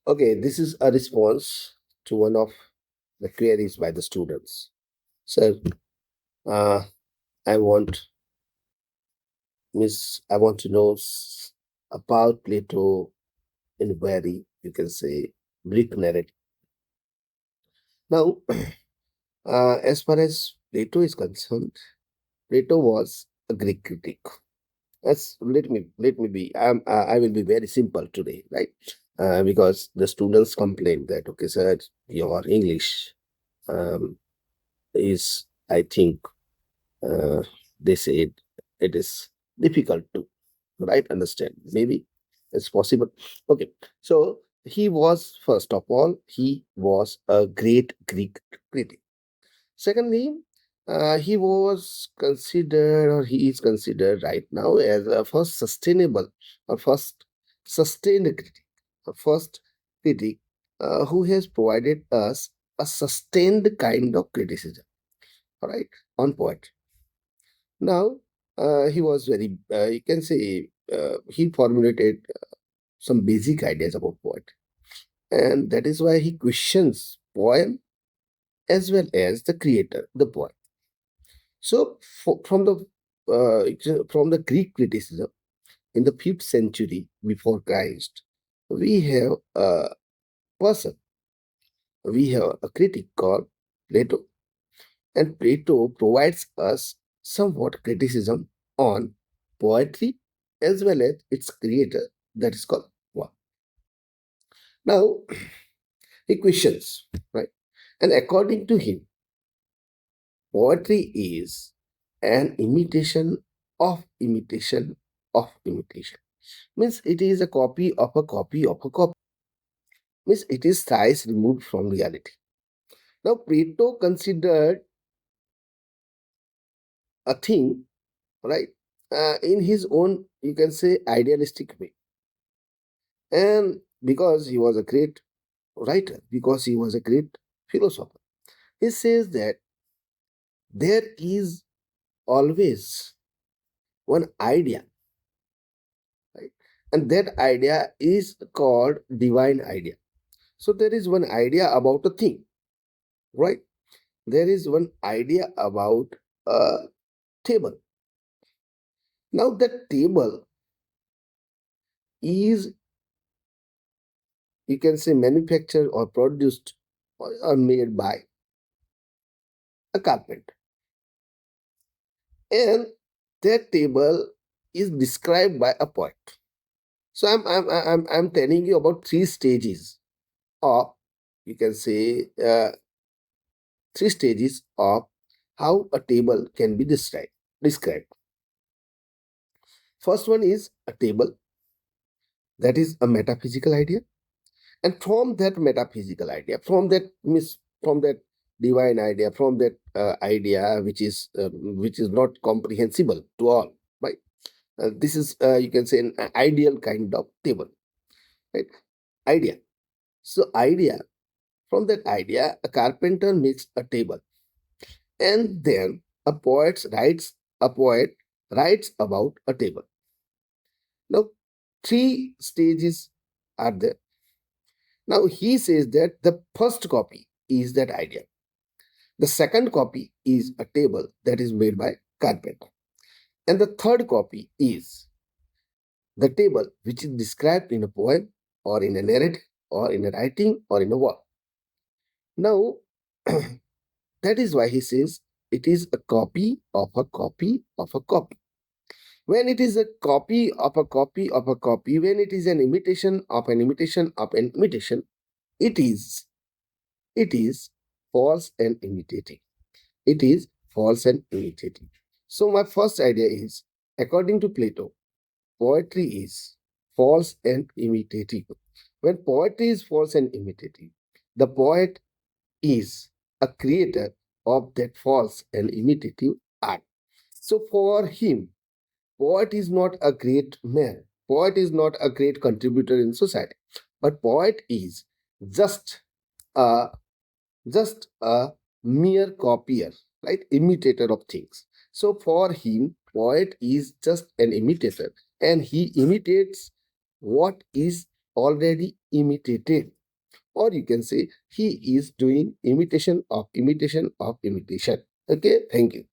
Okay, this is a response to one of the queries by the students. Sir, uh, I want I want to know about Plato in very, you can say, brief narrative. Now, as far as Plato is concerned, Plato was a Greek critic. Let me be. I will be very simple today, right? Because the students complain that okay, sir, your English um, is, I think, uh, they said it is difficult to right understand. Maybe it's possible. Okay, so he was first of all he was a great Greek critic. Secondly, he was considered or he is considered right now as a first sustainable or first sustained critic, a first critic who has provided us a sustained kind of criticism, all right, on poetry. Now, he was very, you can say, he formulated some basic ideas about poetry. And that is why he questions poem as well as the creator, the poet. So, from the Greek criticism in the 5th century before Christ, we have a person, we have a critic called Plato. And Plato provides us somewhat criticism on poetry as well as its creator, that is called poem. Now, he questions, right? And according to him, poetry is an imitation of imitation. Means it is a copy of a copy of a copy. Means it is thrice removed from reality. Now, Plato considered a thing, right, in his own, you can say, idealistic way. And because he was a great writer, because he was a great philosopher, he says that there is always one idea, right? And that idea is called divine idea. So there is one idea about a thing, right? There is one idea about a table. Now that table is, you can say, manufactured or produced or made by a carpenter. And that table is described by a poet. So I'm telling you about three stages of, you can say, three stages of how a table can be described. First one is a table, that is a metaphysical idea. And from that metaphysical idea, from that divine idea, from that idea which is not comprehensible to all, right? This is, you can say, an ideal kind of table, right? Idea. So idea, from that idea, a carpenter makes a table, and then a poet writes about a table. Now, three stages are there. Now he says that the first copy is that idea. The second copy is a table that is made by carpenter. And the third copy is the table which is described in a poem or in a narrative or in a writing or in a work. Now, that is why he says it is a copy of a copy of a copy. When it is a copy of a copy of a copy, when it is an imitation of an imitation of an imitation, it is it is false and imitating. It is false and imitating. So my first idea is, according to Plato, poetry is false and imitative. When poetry is false and imitative, the poet is a creator of that false and imitative art. So for him, poet is not a great man. Poet is not a great contributor in society. But poet is just a just a mere copier, right? Imitator of things. So for him, poet is just an imitator, and he imitates what is already imitated, or you can say he is doing imitation of imitation of imitation. Okay, thank you.